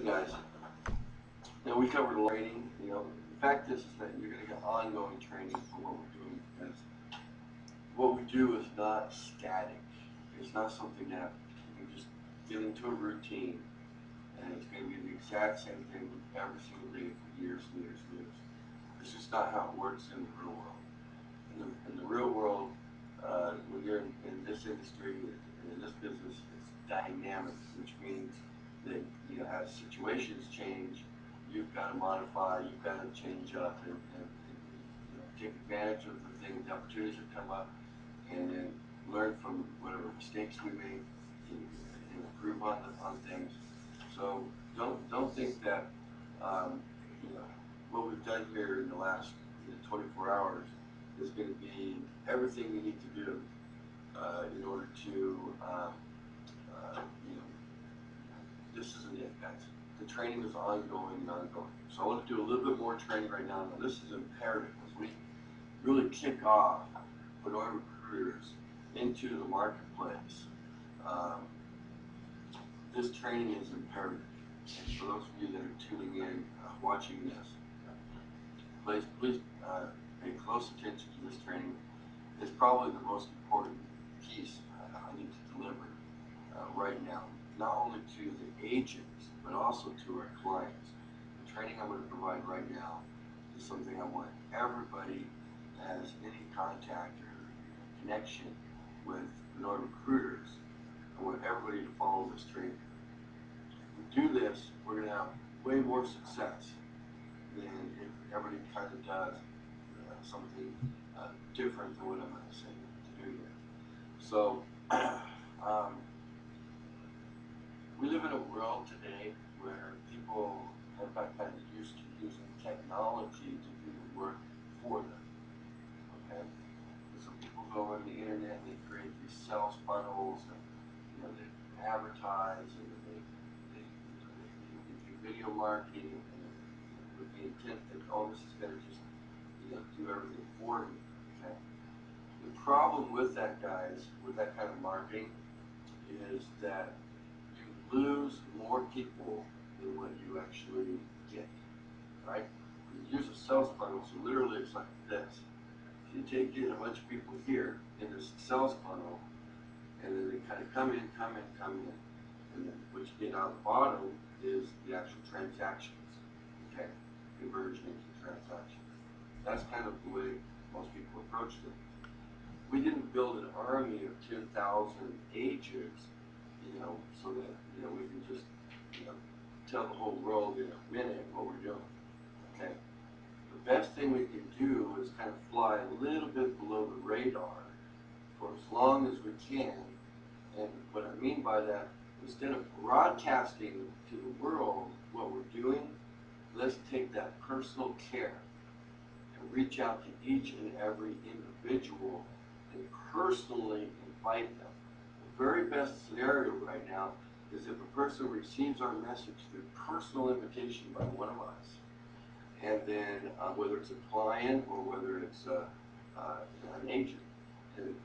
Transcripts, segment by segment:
guys. Now we covered training. The fact is that you're going to get ongoing training for what we're doing, because what we do is not static. It's not something that you can just get into a routine and it's going to be the exact same thing every single day for years and years and years. It's just not how it works in the real world. In the real world, when you're in this industry, in this business, it's dynamic, which means that as situations change, you've got to modify, you've got to change up and take advantage of the opportunities that come up, and then learn from whatever mistakes we make and improve on things. So don't think that what we've done here in the last 24 hours is going to be everything we need to do in order to this isn't it, guys. The training is ongoing and ongoing. So I want to do a little bit more training right now. Now this is imperative as we really kick off Pinoy Recruiters into the marketplace. This training is imperative. And for those of you that are tuning in, watching this, please pay close attention to this training. It's probably the most important piece I need to deliver right now, not only to the agents, but also to our clients. The training I'm going to provide right now is something I want everybody that has any contact or connection with Pinoy Recruiters. I want everybody to follow this training. If we do this, we're going to have way more success than if everybody kind of does something different than what I'm going to say to do here. So, we live in a world today where people have got kind of used to using technology to do the work for them. Okay? And so people go on the internet and they create these sales funnels, and they advertise, and they do video marketing, and with the intent that this is going to just do everything for you. Okay? The problem with that, guys, with that kind of marketing, is that lose more people than what you actually get, right? You use a sales funnel, so literally it's like this. You take in a bunch of people here in this sales funnel, and then they kind of come in, and then what you get out of the bottom is the actual transactions, okay? Conversion into transactions. That's kind of the way most people approach things. We didn't build an army of 10,000 agents, so that we can just tell the whole world in a minute what we're doing. Okay. The best thing we can do is kind of fly a little bit below the radar for as long as we can. And what I mean by that, instead of broadcasting to the world what we're doing, let's take that personal care and reach out to each and every individual and personally invite them. The very best scenario right now is if a person receives our message through personal invitation by one of us, and then whether it's a client or whether it's an agent, and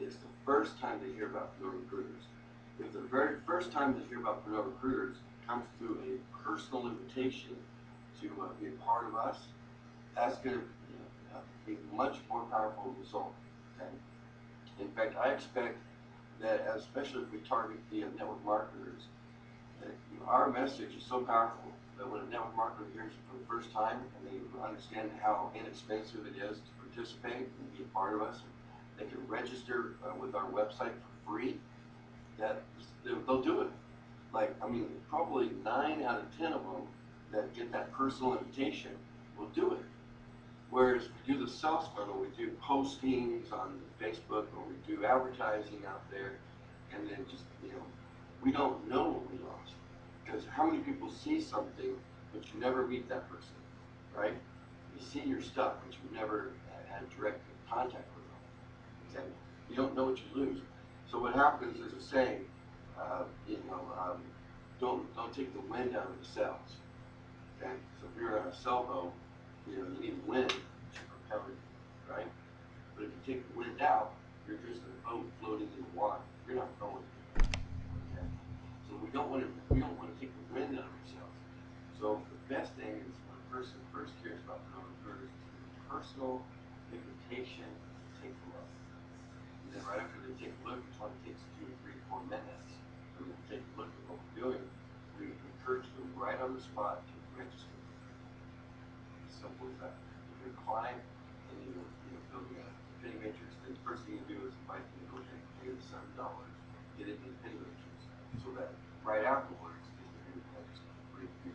it's the first time they hear about Pinoy Recruiters. If the very first time they hear about Pinoy Recruiters comes through a personal invitation to be a part of us, that's going to be a much more powerful result. Okay? In fact, I expect that, especially if we target the network marketers, that our message is so powerful that when a network marketer hears it for the first time and they understand how inexpensive it is to participate and be a part of us, they can register with our website for free, that they'll do it. Probably 9 out of 10 of them that get that personal invitation will do it. Whereas if we do the sales funnel, we do postings on Facebook, or we do advertising out there, and then just, we don't know what we lost. Because how many people see something, but you never meet that person, right? You see your stuff, but you never had direct contact with them. Okay? You don't know what you lose. So what happens is a saying, don't take the wind out of the sails. Okay? So if you're on a sailboat, you need wind to propel you, right? But if you take the wind out, you're just a boat floating in the water. You're not going. Okay? So we don't want to take the wind out of ourselves. personal invitation to take a look. And then right after they take a look, which only takes 2 or 3 or 4 minutes for them to take a look at what we're doing, we encourage them right on the spot to register. As simple as that. If you're a client and you're building a penny matrix, then the first thing you do is invite them to go ahead and pay the $7, get it in the penny matrix, so that right afterwards is the new register for you,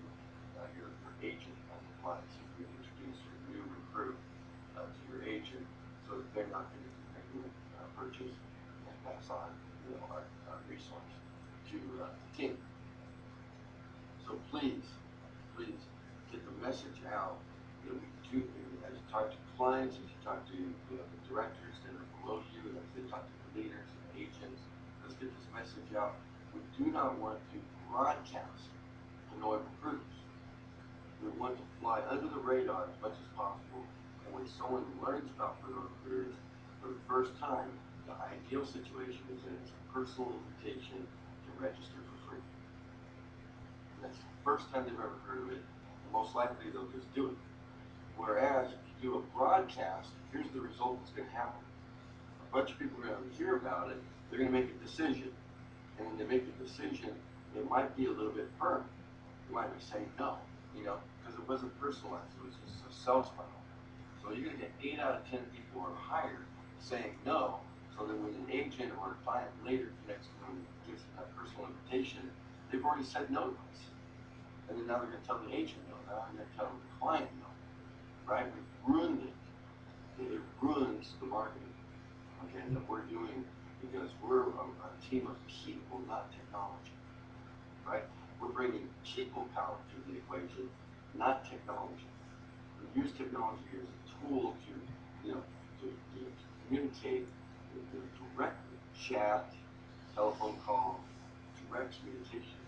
your agent on the client. So you introduce your new recruit to your agent, so that they're not going to make a purchase and pass on our resource to the team. So please get the message out that we do, as you talk to clients, as you talk to the directors that are below you, as they talk to the leaders and agents, let's get this message out. We do not want to broadcast Pinoy Recruiters. We want to fly under the radar as much as possible, and when someone learns about Pinoy Recruiters for the first time, the ideal situation is that it's a personal invitation to register for free. That's the first time they've ever heard of it, and most likely they'll just do it. Whereas if you do a broadcast, here's the result that's going to happen. A bunch of people are going to hear about it, they're going to make a decision, and when they make a decision, it might be a little bit firm. You might be saying no, because it wasn't personalized, it was just a sales funnel. So you're going to get 8 out of 10 people are hired saying no, so that when an agent or a client later connects to them and gives them that personal invitation, they've already said no to us. And then now they're going to tell the agent no, now they're going to tell the client no, right? We've ruined it. It ruins the marketing, okay, that we're doing, because we're a team of people, not technology, right? We're bringing people power to the equation, not technology. We use technology as a tool to communicate directly, chat, telephone call, direct communication,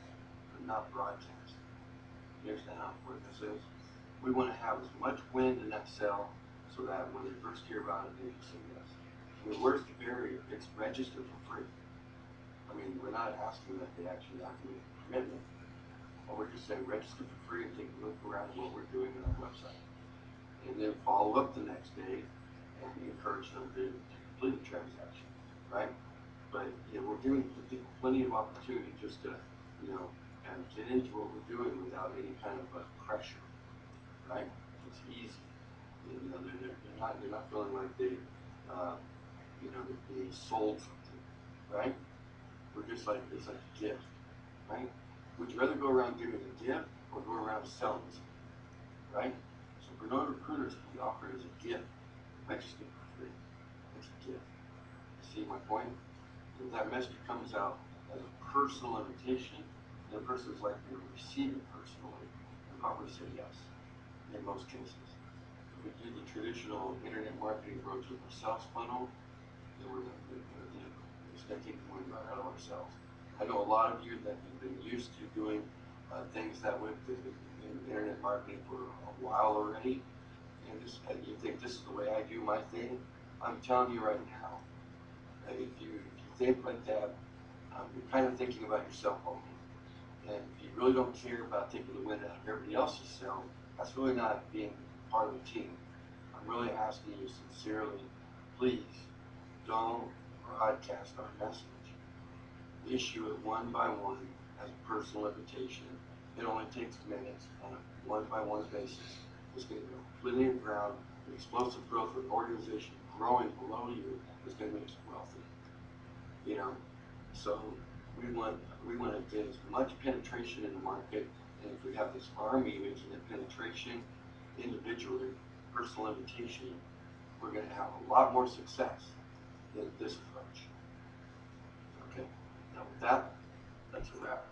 but not broadcast. You understand how important this is? We want to have as much wind in that sail so that when they first hear about it, they can say yes. I mean, where's the barrier? It's registered for free. I mean, we're not asking that they actually have to make a commitment. But we're just saying register for free and take a look around at what we're doing on our website. And then follow up the next day and encourage them to complete the transaction, right? But we're giving people plenty of opportunity just to, kind of get into what we're doing without any kind of pressure, right? It's easy. They're not feeling like they're being sold something, right? We're just like, it's like a gift, right? Would you rather go around giving a gift or go around selling something, right? So Pinoy Recruiters can be offered as a gift, registered for free. It's a gift. You see my point? If that message comes out as a personal invitation, the person is likely to receive it personally and probably say yes in most cases. If we do the traditional internet marketing approach with a sales funnel, then we're just going to take the wind right out of ourselves. I know a lot of you that have been used to doing things that way in internet marketing for a while already, and you think this is the way I do my thing. I'm telling you right now, if you think like that, you're kind of thinking about yourself only. And if you really don't care about taking the wind out of everybody else's sail, that's really not being part of the team. I'm really asking you sincerely, please don't broadcast our message. Issue it one by one as a personal invitation. It only takes minutes on a one-by-one basis. It's going to go completely in ground, explosive growth of an organization growing below you is going to make you wealthy. So we want to get as much penetration in the market, and if we have this army making the penetration individually, personal invitation, we're going to have a lot more success than this approach. Okay, now with that, that's a wrap.